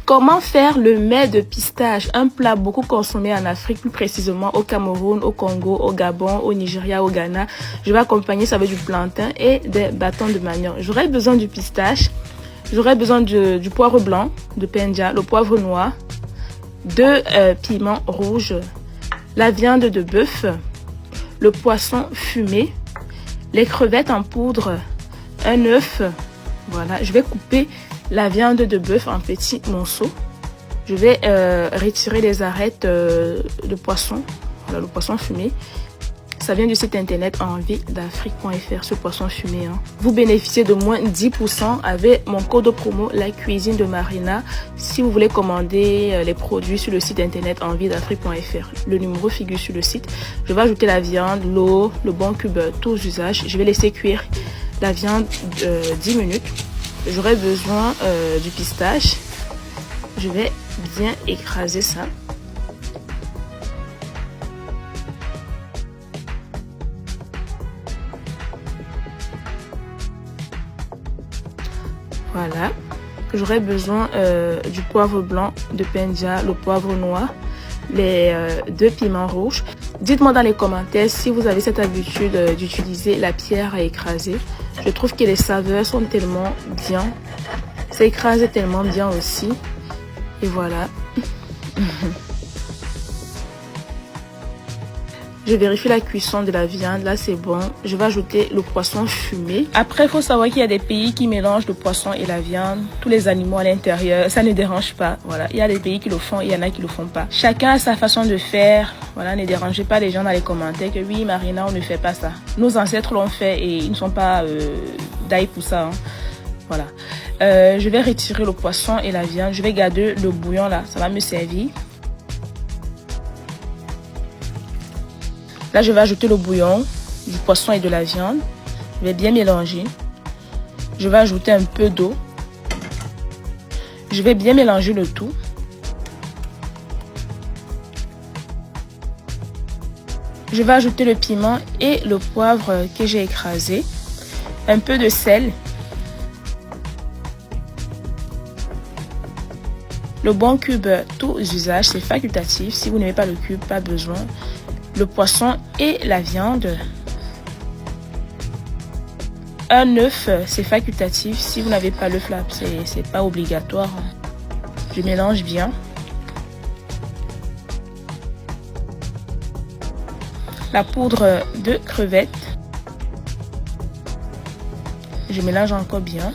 Comment faire le mets de pistache? Un plat beaucoup consommé en Afrique, plus précisément au Cameroun, au Congo, au Gabon, au Nigeria, au Ghana. Je vais accompagner ça avec du plantain et des bâtons de manioc. J'aurai besoin du pistache, j'aurai besoin du poivre blanc, de penja, le poivre noir, 2 piments rouges, la viande de bœuf, le poisson fumé, les crevettes en poudre, un œuf. Voilà, je vais couper la viande de bœuf en petits morceaux. Je vais retirer les arêtes de poisson. Voilà, le poisson fumé. Ça vient du site internet enviedafrique.fr, ce poisson fumé. Hein. Vous bénéficiez de moins 10% avec mon code promo La Cuisine de Marina si vous voulez commander les produits sur le site internet enviedafrique.fr. Le numéro figure sur le site. Je vais ajouter la viande, l'eau, le bon cube, tous usages. Je vais laisser cuire la viande 10 minutes. J'aurai besoin du pistache. Je vais bien écraser ça. Voilà. J'aurai besoin du poivre blanc, de penja, le poivre noir, les 2 piments rouges. Dites-moi dans les commentaires si vous avez cette habitude d'utiliser la pierre à écraser. Je trouve que les saveurs sont tellement bien. Ça écrase tellement bien aussi. Et voilà. Je vérifie la cuisson de la viande. Là, c'est bon. Je vais ajouter le poisson fumé. Après, il faut savoir qu'il y a des pays qui mélangent le poisson et la viande. Tous les animaux à l'intérieur. Ça ne dérange pas. Voilà. Il y a des pays qui le font. Il y en a qui le font pas. Chacun a sa façon de faire. Voilà. Ne dérangez pas les gens dans les commentaires que oui, Marina, on ne fait pas ça. Nos ancêtres l'ont fait et ils ne sont pas d'ail pour ça. Hein. Voilà. Je vais retirer le poisson et la viande. Je vais garder le bouillon là. Ça va me servir. Là, je vais ajouter le bouillon, du poisson et de la viande. Je vais bien mélanger. Je vais ajouter un peu d'eau. Je vais bien mélanger le tout. Je vais ajouter le piment et le poivre que j'ai écrasé. Un peu de sel. Le bon cube, tous usages, c'est facultatif. Si vous n'aimez pas le cube, pas besoin. Le poisson et la viande. Un œuf, c'est facultatif. Si vous n'avez pas l'œuf là, c'est pas obligatoire. Je mélange bien. La poudre de crevettes. Je mélange encore bien.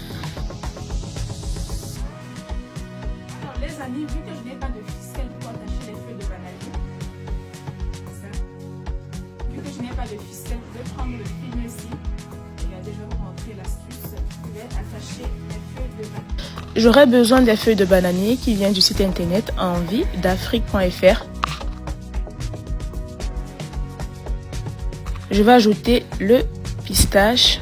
Alors les amis, vu que je n'ai pas de ficelle pour attacher les feuilles de bananier, je n'ai pas de ficelle, je vais prendre le film ici. Regardez, je vais vous montrer l'astuce. Je vais attacher les feuilles de bananier. J'aurai besoin des feuilles de bananier qui viennent du site internet enviedafrique.fr. Je vais ajouter le pistache.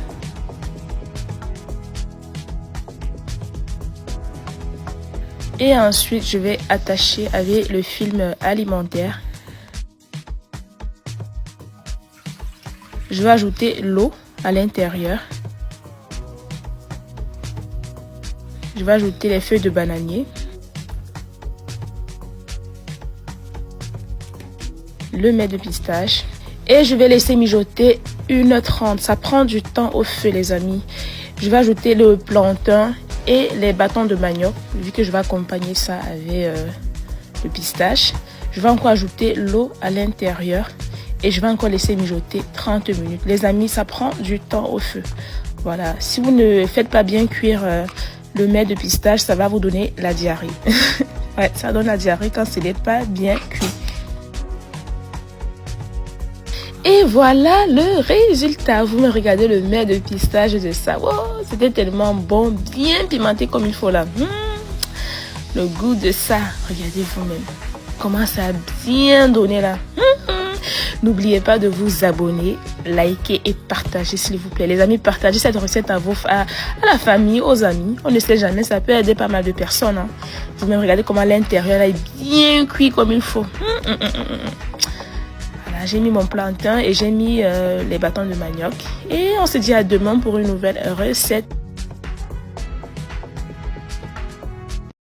Et ensuite, je vais attacher avec le film alimentaire. Je vais ajouter l'eau à l'intérieur. Je vais ajouter les feuilles de bananier. Le mets de pistache. Et je vais laisser mijoter 1h30. Ça prend du temps au feu, les amis. Je vais ajouter le plantain et les bâtons de manioc, vu que je vais accompagner ça avec le pistache. Je vais encore ajouter l'eau à l'intérieur. Et je vais encore laisser mijoter 30 minutes. Les amis, ça prend du temps au feu. Voilà. Si vous ne faites pas bien cuire le mets de pistache, ça va vous donner la diarrhée. Ouais, ça donne la diarrhée quand ce n'est pas bien cuit. Et voilà le résultat. Vous me regardez le mets de pistache de ça. Oh, c'était tellement bon, bien pimenté comme il faut là. Le goût de ça, regardez vous-même. Comment ça a bien donné là. N'oubliez pas de vous abonner, liker et partager s'il vous plaît. Les amis, partagez cette recette à la famille, aux amis. On ne sait jamais, ça peut aider pas mal de personnes. Hein. Vous me regardez comment l'intérieur est bien cuit comme il faut. Voilà, j'ai mis mon plantain et j'ai mis les bâtons de manioc. Et on se dit à demain pour une nouvelle recette.